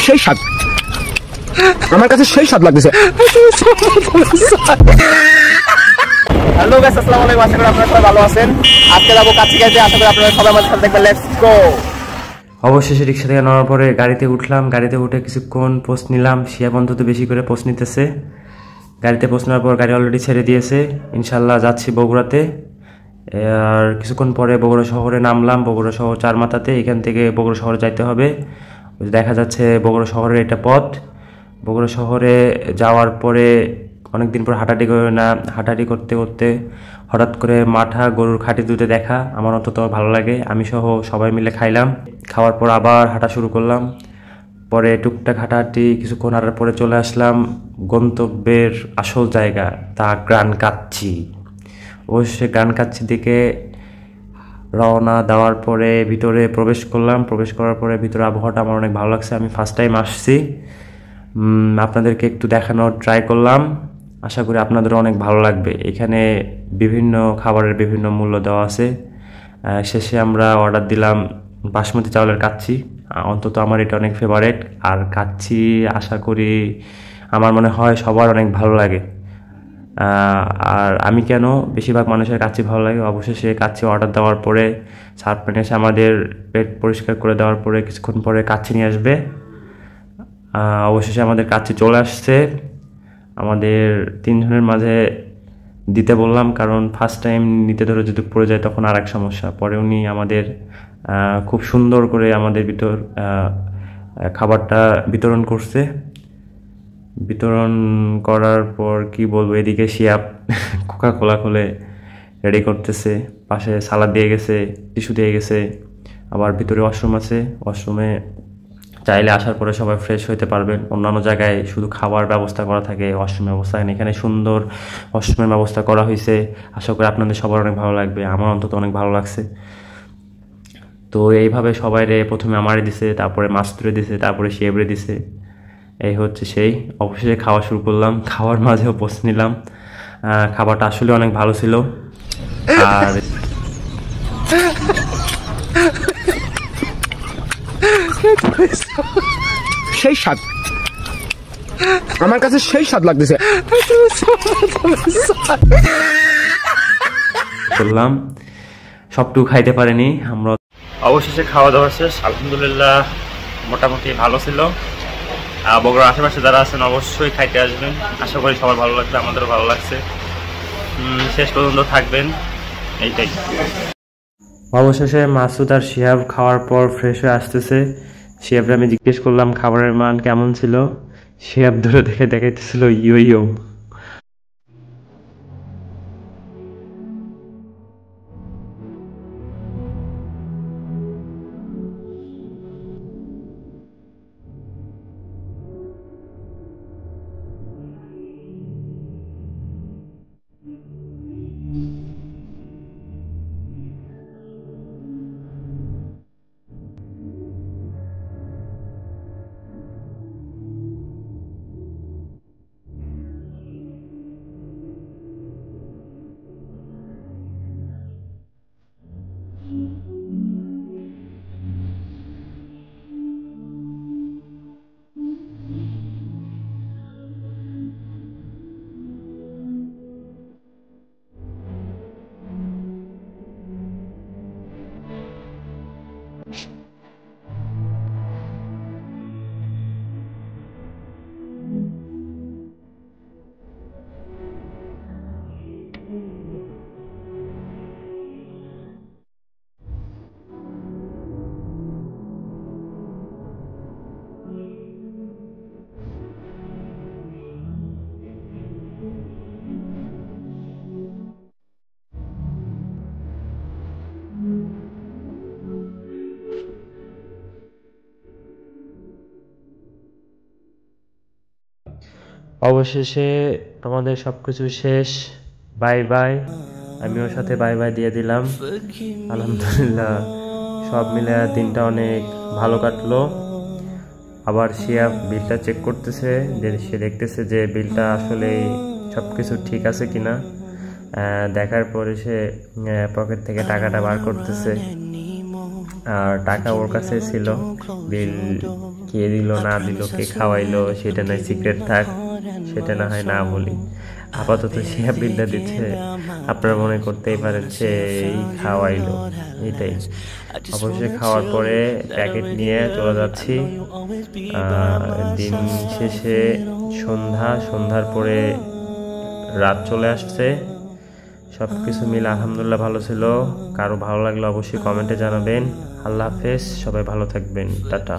সেই স্বাদ আমার কাছে সেই স্বাদ লাগতেছে। হ্যালো গাইস, আসসালামু আলাইকুম। আশা করি আপনারা সবাই ভালো আছেন। আজকে যাবো কাচ্চি খাইতে। আশা করি আপনারা সবাই আমাদের সাথে থাকবেন। Let's go. অবশেষে রিক্সা থেকে নামার পরে গাড়িতে উঠলাম। গাড়িতে উঠে কিছুক্ষণ পোস্ট নিলাম। শিয়া অন্তত বেশি করে পোস্ট নিতেছে। গাড়িতে পোস্ট নেওয়ার পর গাড়ি অলরেডি ছেড়ে দিয়েছে। ইনশাল্লাহ যাচ্ছি বগুড়াতে। আর কিছুক্ষণ পরে বগুড়া শহরে নামলাম। বগুড়া শহর চার মাথাতে। এখান থেকে বগুড়া শহরে যাইতে হবে। দেখা যাচ্ছে বগুড়া শহরের এটা পথ। বগুড়া শহরে যাওয়ার পরে অনেকদিন পর হাঁটাহাঁটি করতে করতে হঠাৎ করে মাঠা গরুর খাঁটি দুধে দেখা আমার অন্তত ভালো লাগে। আমি সহ সবাই মিলে খাইলাম। খাওয়ার পর আবার হাঁটা শুরু করলাম। পরে টুকটাক হাঁটাহাঁটি কিছুক্ষণ হাঁটার পরে চলে আসলাম গন্তব্যের আসল জায়গা, তা গ্রানকাচ্চি। অবশ্যই গ্রানকাচ্চি দিকে রওনা দেওয়ার পরে ভিতরে প্রবেশ করলাম। প্রবেশ করার পরে ভিতরে আবহাওয়াটা আমার অনেক ভালো লাগছে। আমি ফার্স্ট টাইম আসছি, আপনাদেরকে একটু দেখানোর ট্রাই করলাম। আশা করি আপনাদেরও অনেক ভালো লাগবে। এখানে বিভিন্ন খাবারের বিভিন্ন মূল্য দেওয়া আছে। শেষে আমরা অর্ডার দিলাম বাসমতি চাউলের কাচ্চি। অন্তত আমার এটা অনেক ফেভারেট। আর কাচ্চি আশা করি আমার মনে হয় সবার অনেক ভালো লাগে। আর আমি কেন, বেশিরভাগ মানুষের কাচ্চি ভালো লাগে। অবশেষে কাচ্চি অর্ডার দেওয়ার পরে সার্ভেন্ট এসে আমাদের পেট পরিষ্কার করে দেওয়ার পরে কিছুক্ষণ পরে কাচ্চি নিয়ে আসবে। অবশেষে আমাদের কাচ্চি চলে আসছে। আমাদের তিনজনের মাঝে দিতে বললাম, কারণ ফার্স্ট টাইম নিতে ধরে যদি পড়ে যায় তখন আর এক সমস্যা। পরে উনি আমাদের খুব সুন্দর করে আমাদের খাবারটা বিতরণ করছে। বিতরণ করার পর কি বলবো, এদিকে শিয়াব কোকা কোলা খুলে রেডি করতেছে। পাশে সালাদ দিয়ে গেছে, টিস্যু দিয়ে গেছে। আবার ভিতরে ওয়াশরুম আছে। ওয়াশরুমে চাইলে আসার পরে সবাই ফ্রেশ হতে পারবেন। অন্যান্য জায়গায় শুধু খাবার ব্যবস্থা করা থাকে, ওয়াশরুমের ব্যবস্থা নেই। এখানে সুন্দর ওয়াশরুমের ব্যবস্থা করা হয়েছে। আশা করি আপনাদের সবার অনেক ভালো লাগবে। আমার অন্তত অনেক ভালো লাগছে। তো এইভাবে সবাই প্রথমে আমারে দিছে, তারপরে মাস্তুরে দিছে, তারপরে শিয়াবরে দিছে। এই হচ্ছে সেই। অবশেষে খাওয়া শুরু করলাম। খাওয়ার মাঝেও পোস্ট নিলাম। খাবারটা আসলে অনেক ভালো ছিল। আর সেই স্বাদ আমার কাছে সেই স্বাদ লাগতেছে। করলাম, সবটুকু খাইতে পারিনি আমরা। অবশেষে খাওয়া দাওয়া শেষ। আলহামদুলিল্লাহ মোটামুটি ভালো ছিল। বগুড়ার আশেপাশে যারা আছেন অবশ্যই খাইতে আসবেন। আশা করি সবার ভালো লাগবে, আমাদেরও ভালো লাগছে। শেষ পর্যন্ত থাকবেন, এইটাই। অবশেষে মাসুদ আর শিহাব খাওয়ার পর ফ্রেশ হয়ে আসতেছে। শিহাবরে আমি জিজ্ঞেস করলাম খাবারের মান কেমন ছিল। শিহাব ধরে দেখে দেখাইতেছিল ইয়ো ইয়ো। অবশেষে আমাদের সবকিছু শেষ। Bye bye. আমি ওর সাথে বাই বাই দিয়ে দিলাম। আলহামদুলিল্লাহ সব মিলে দিনটা অনেক ভালো কাটলো। আবার শিয়া বিলটা চেক করতেছে, যে সে দেখতেছে যে বিলটা আসলে সব কিছু ঠিক আছে কিনা। দেখার পরে সে পকেট থেকে টাকাটা বার করতেছে। আর টাকা ওর কাছে ছিল, বিল কে দিল না দিল কে খাওয়াইলো সেটা নয় সিক্রেট থাক, সেটা না হয় না বলি। আপাতত সে বিলটা দিচ্ছে, আপনারা মনে করতেই পারেন সে এই খাওয়াইলো, এটাই। অবশ্যই খাওয়ার পরে প্যাকেট নিয়ে চলে যাচ্ছি। দিন শেষে সন্ধ্যার পরে রাত চলে আসছে। সব কিছু মিলে আলহামদুলিল্লাহ ভালো ছিল। কারো ভালো লাগলে অবশ্যই কমেন্টে জানাবেন। আল্লাহ হাফেজ, সবাই ভালো থাকবেন, টাটা।